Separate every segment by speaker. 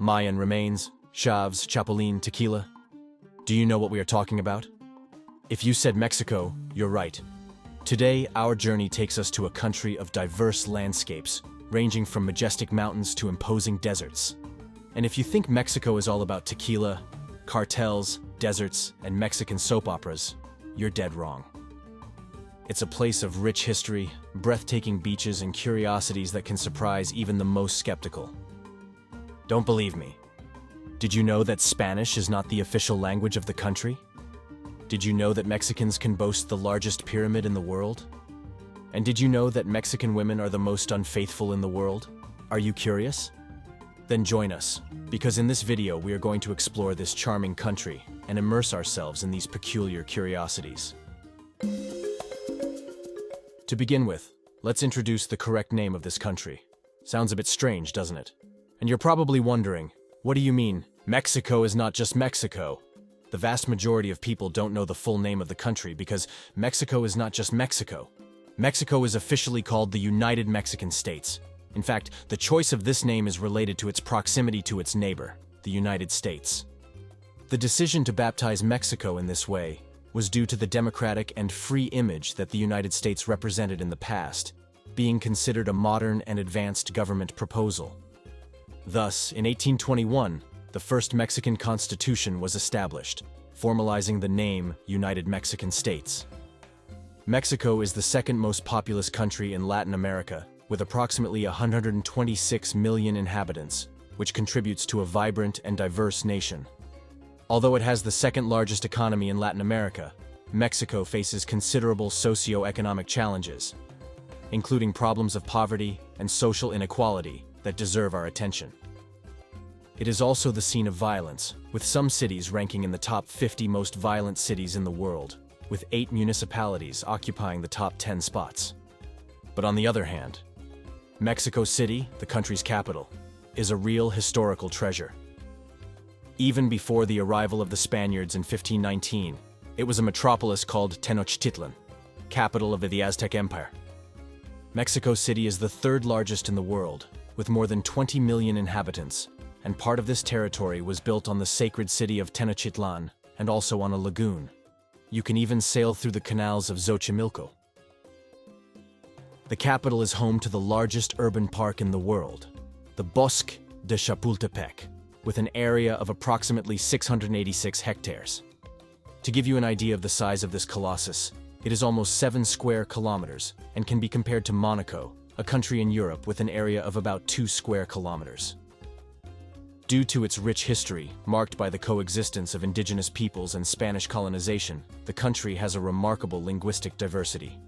Speaker 1: Mayan remains, Chaves, Chapulín, tequila. Do you know what we are talking about? If you said Mexico, you're right. Today, our journey takes us to a country of diverse landscapes, ranging from majestic mountains to imposing deserts. And if you think Mexico is all about tequila, cartels, deserts, and Mexican soap operas, you're dead wrong. It's a place of rich history, breathtaking beaches, and curiosities that can surprise even the most skeptical. Don't believe me? Did you know that Spanish is not the official language of the country? Did you know that Mexicans can boast the largest pyramid in the world? And did you know that Mexican women are the most unfaithful in the world? Are you curious? Then join us, because in this video we are going to explore this charming country and immerse ourselves in these peculiar curiosities. To begin with, let's introduce the correct name of this country. Sounds a bit strange, doesn't it? And you're probably wondering, what do you mean, Mexico is not just Mexico? The vast majority of people don't know the full name of the country because Mexico is not just Mexico. Mexico is officially called the United Mexican States. In fact, the choice of this name is related to its proximity to its neighbor, the United States. The decision to baptize Mexico in this way was due to the democratic and free image that the United States represented in the past, being considered a modern and advanced government proposal. Thus, in 1821, the first Mexican Constitution was established, formalizing the name United Mexican States. Mexico is the second most populous country in Latin America, with approximately 126 million inhabitants, which contributes to a vibrant and diverse nation. Although it has the second largest economy in Latin America, Mexico faces considerable socio-economic challenges, including problems of poverty and social inequality that deserve our attention. It is also the scene of violence, with some cities ranking in the top 50 most violent cities in the world, with 8 municipalities occupying the top 10 spots. But on the other hand, Mexico City, the country's capital, is a real historical treasure. Even before the arrival of the Spaniards in 1519, it was a metropolis called Tenochtitlan, capital of the Aztec Empire. Mexico City is the third largest in the world, with more than 20 million inhabitants, and part of this territory was built on the sacred city of Tenochtitlan and also on a lagoon. You can even sail through the canals of Xochimilco. The capital is home to the largest urban park in the world, the Bosque de Chapultepec, with an area of approximately 686 hectares. To give you an idea of the size of this colossus, it is almost 7 square kilometers and can be compared to Monaco, a country in Europe with an area of about 2 square kilometers. Due to its rich history, marked by the coexistence of indigenous peoples and Spanish colonization, the country has a remarkable linguistic diversity.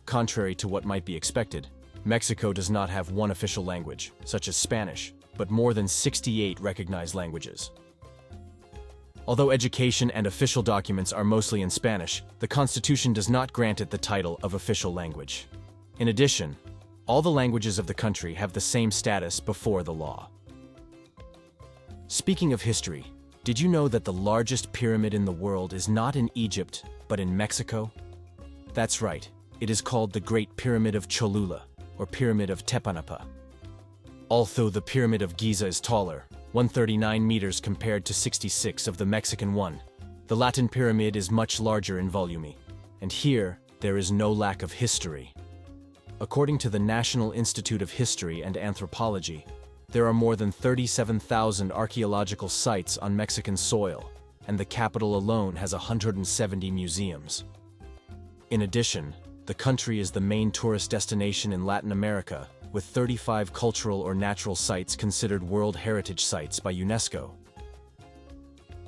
Speaker 1: Contrary to what might be expected, Mexico does not have one official language, such as Spanish, but more than 68 recognized languages. Although education and official documents are mostly in Spanish, the Constitution does not grant it the title of official language. In addition, all the languages of the country have the same status before the law. Speaking of history, did you know that the largest pyramid in the world is not in Egypt, but in Mexico? That's right, it is called the Great Pyramid of Cholula, or Pyramid of Tepanapa. Although the Pyramid of Giza is taller, 139 meters compared to 66 of the Mexican one, the Latin pyramid is much larger in volume, and here there is no lack of history. According to the National Institute of History and Anthropology, there are more than 37,000 archaeological sites on Mexican soil, and the capital alone has 170 museums. In addition, the country is the main tourist destination in Latin America, with 35 cultural or natural sites considered World Heritage Sites by UNESCO.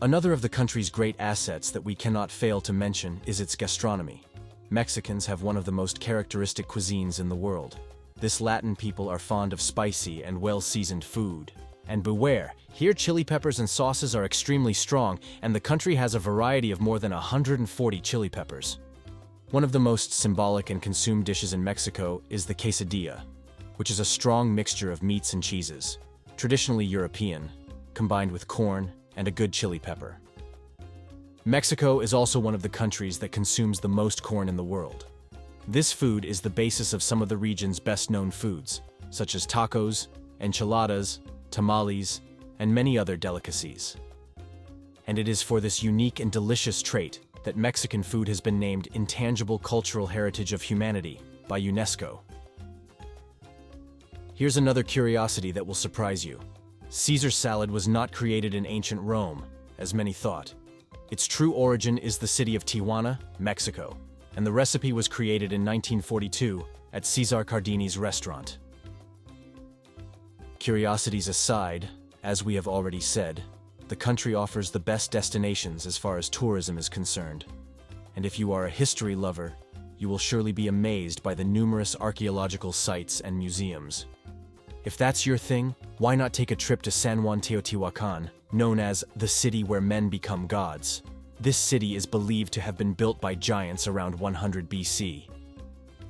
Speaker 1: Another of the country's great assets that we cannot fail to mention is its gastronomy. Mexicans have one of the most characteristic cuisines in the world. This Latin people are fond of spicy and well-seasoned food. And beware, here chili peppers and sauces are extremely strong, and the country has a variety of more than 140 chili peppers. One of the most symbolic and consumed dishes in Mexico is the quesadilla, which is a strong mixture of meats and cheeses, traditionally European, combined with corn and a good chili pepper. Mexico is also one of the countries that consumes the most corn in the world. This food is the basis of some of the region's best-known foods, such as tacos, enchiladas, tamales, and many other delicacies. And it is for this unique and delicious trait that Mexican food has been named Intangible Cultural Heritage of Humanity by UNESCO. Here's another curiosity that will surprise you. Caesar salad was not created in ancient Rome, as many thought. Its true origin is the city of Tijuana, Mexico, and the recipe was created in 1942 at Cesar Cardini's restaurant. Curiosities aside, as we have already said, the country offers the best destinations as far as tourism is concerned. And if you are a history lover, you will surely be amazed by the numerous archaeological sites and museums. If that's your thing, why not take a trip to San Juan Teotihuacan, known as the city where men become gods? This city is believed to have been built by giants around 100 BC.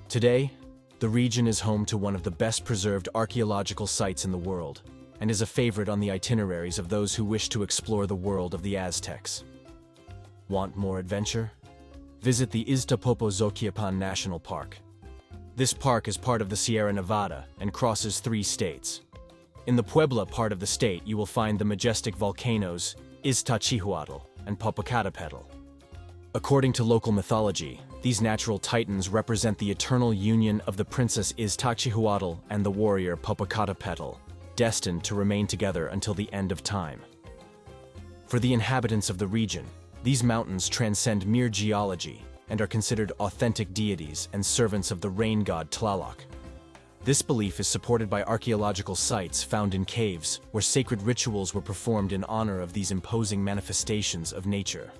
Speaker 1: Today, the region is home to one of the best preserved archaeological sites in the world, and is a favorite on the itineraries of those who wish to explore the world of the Aztecs. Want more adventure? Visit the Iztapopo-Zoquiapan National Park. This park is part of the Sierra Nevada and crosses 3 states. In the Puebla part of the state, you will find the majestic volcanoes Iztaccíhuatl and Popocatépetl. According to local mythology, these natural titans represent the eternal union of the princess Iztaccíhuatl and the warrior Popocatépetl, destined to remain together until the end of time. For the inhabitants of the region, these mountains transcend mere geology and are considered authentic deities and servants of the rain god Tlaloc. This belief is supported by archaeological sites found in caves where sacred rituals were performed in honor of these imposing manifestations of nature.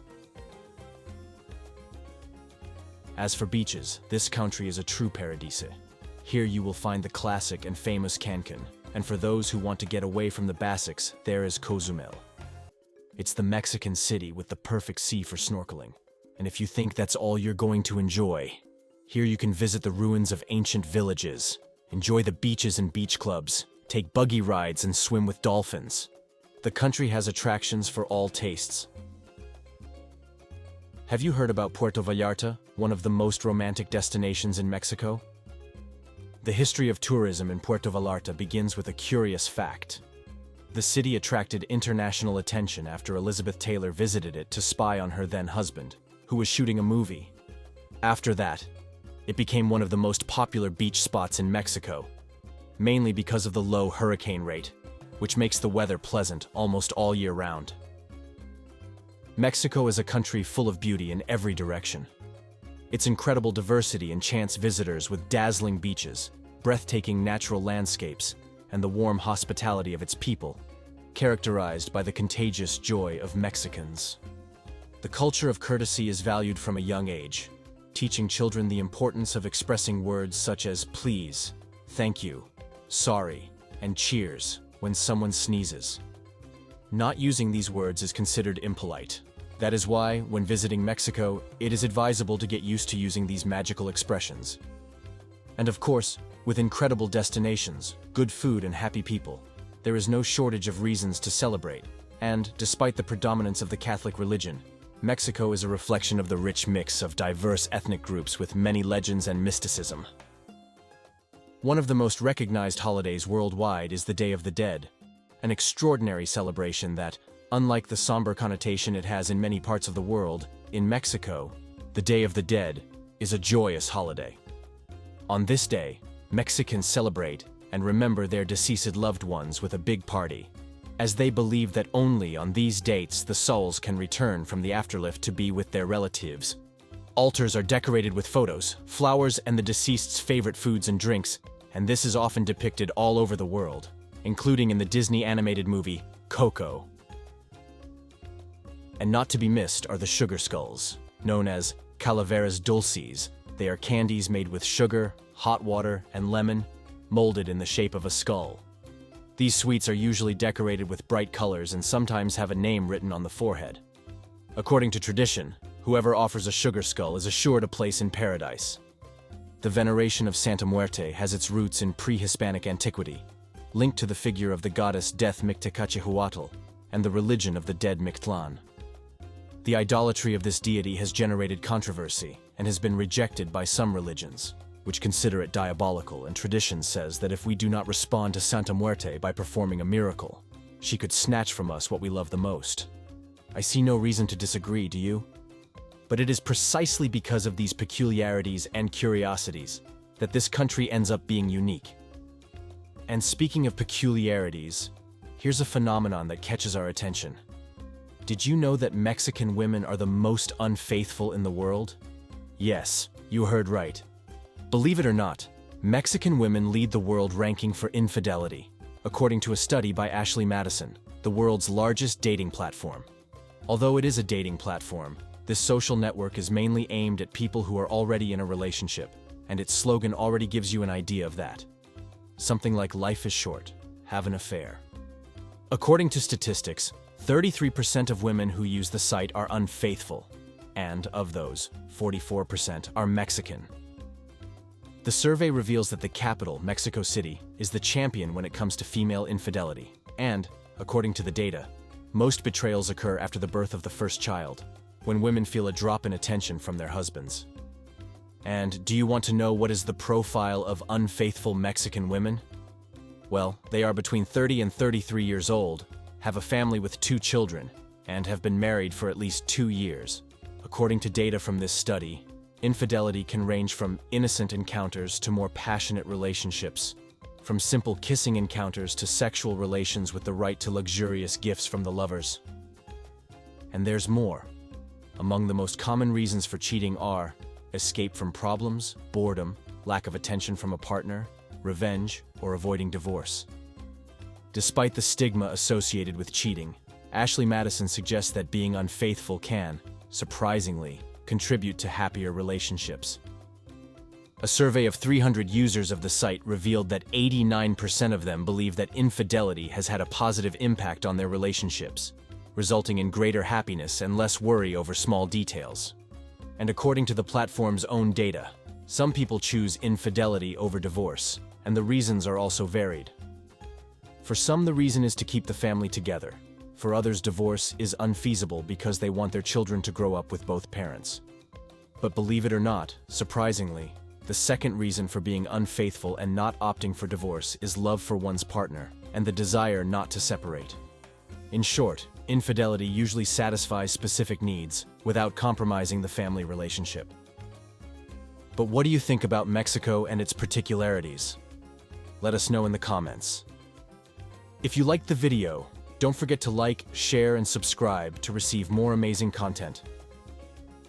Speaker 1: As for beaches, this country is a true paradise. Here you will find the classic and famous Cancun, and for those who want to get away from the basics, there is Cozumel. It's the Mexican city with the perfect sea for snorkeling. And if you think that's all you're going to enjoy, here you can visit the ruins of ancient villages, enjoy the beaches and beach clubs, take buggy rides and swim with dolphins. The country has attractions for all tastes. Have you heard about Puerto Vallarta, one of the most romantic destinations in Mexico? The history of tourism in Puerto Vallarta begins with a curious fact. The city attracted international attention after Elizabeth Taylor visited it to spy on her then-husband, who was shooting a movie. After that, it became one of the most popular beach spots in Mexico, mainly because of the low hurricane rate, which makes the weather pleasant almost all year round. Mexico is a country full of beauty in every direction. Its incredible diversity enchants visitors with dazzling beaches, breathtaking natural landscapes, and the warm hospitality of its people, characterized by the contagious joy of Mexicans. The culture of courtesy is valued from a young age, teaching children the importance of expressing words such as please, thank you, sorry, and cheers when someone sneezes. Not using these words is considered impolite. That is why, when visiting Mexico, it is advisable to get used to using these magical expressions. And of course, with incredible destinations, good food, and happy people, there is no shortage of reasons to celebrate. And, despite the predominance of the Catholic religion, Mexico is a reflection of the rich mix of diverse ethnic groups with many legends and mysticism. One of the most recognized holidays worldwide is the Day of the Dead, an extraordinary celebration that, unlike the somber connotation it has in many parts of the world, in Mexico, the Day of the Dead is a joyous holiday. On this day, Mexicans celebrate and remember their deceased loved ones with a big party, as they believe that only on these dates the souls can return from the afterlife to be with their relatives. Altars are decorated with photos, flowers, and the deceased's favorite foods and drinks, and this is often depicted all over the world, including in the Disney animated movie Coco. And not to be missed are the sugar skulls, known as calaveras dulces. They are candies made with sugar, hot water, and lemon, molded in the shape of a skull. These sweets are usually decorated with bright colors and sometimes have a name written on the forehead. According to tradition, whoever offers a sugar skull is assured a place in paradise. The veneration of Santa Muerte has its roots in pre-Hispanic antiquity, linked to the figure of the goddess Death Mictacaccihuatl and the religion of the dead Mictlan. The idolatry of this deity has generated controversy and has been rejected by some religions, which consider it diabolical, and tradition says that if we do not respond to Santa Muerte by performing a miracle, she could snatch from us what we love the most. I see no reason to disagree, do you? But it is precisely because of these peculiarities and curiosities that this country ends up being unique. And speaking of peculiarities, here's a phenomenon that catches our attention. Did you know that Mexican women are the most unfaithful in the world? Yes, you heard right. Believe it or not, Mexican women lead the world ranking for infidelity, according to a study by Ashley Madison, the world's largest dating platform. Although it is a dating platform, this social network is mainly aimed at people who are already in a relationship, and its slogan already gives you an idea of that. Something like "Life is short, have an affair." According to statistics, 33% of women who use the site are unfaithful, and of those, 44% are Mexican. The survey reveals that the capital, Mexico City, is the champion when it comes to female infidelity, and, according to the data, most betrayals occur after the birth of the first child, when women feel a drop in attention from their husbands. And do you want to know what is the profile of unfaithful Mexican women? Well, they are between 30 and 33 years old, have a family with 2 children, and have been married for at least 2 years. According to data from this study, infidelity can range from innocent encounters to more passionate relationships, from simple kissing encounters to sexual relations with the right to luxurious gifts from the lovers. And there's more. Among the most common reasons for cheating are escape from problems, boredom, lack of attention from a partner, revenge, or avoiding divorce. Despite the stigma associated with cheating, Ashley Madison suggests that being unfaithful can, surprisingly, contribute to happier relationships. A survey of 300 users of the site revealed that 89% of them believe that infidelity has had a positive impact on their relationships, resulting in greater happiness and less worry over small details. And according to the platform's own data, some people choose infidelity over divorce, and the reasons are also varied. For some, the reason is to keep the family together. For others, divorce is unfeasible because they want their children to grow up with both parents. But believe it or not, surprisingly, the second reason for being unfaithful and not opting for divorce is love for one's partner and the desire not to separate. In short, infidelity usually satisfies specific needs without compromising the family relationship. But what do you think about Mexico and its particularities? Let us know in the comments. If you liked the video, don't forget to like, share, and subscribe to receive more amazing content.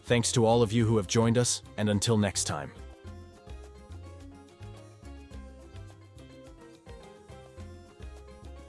Speaker 1: Thanks to all of you who have joined us, and until next time.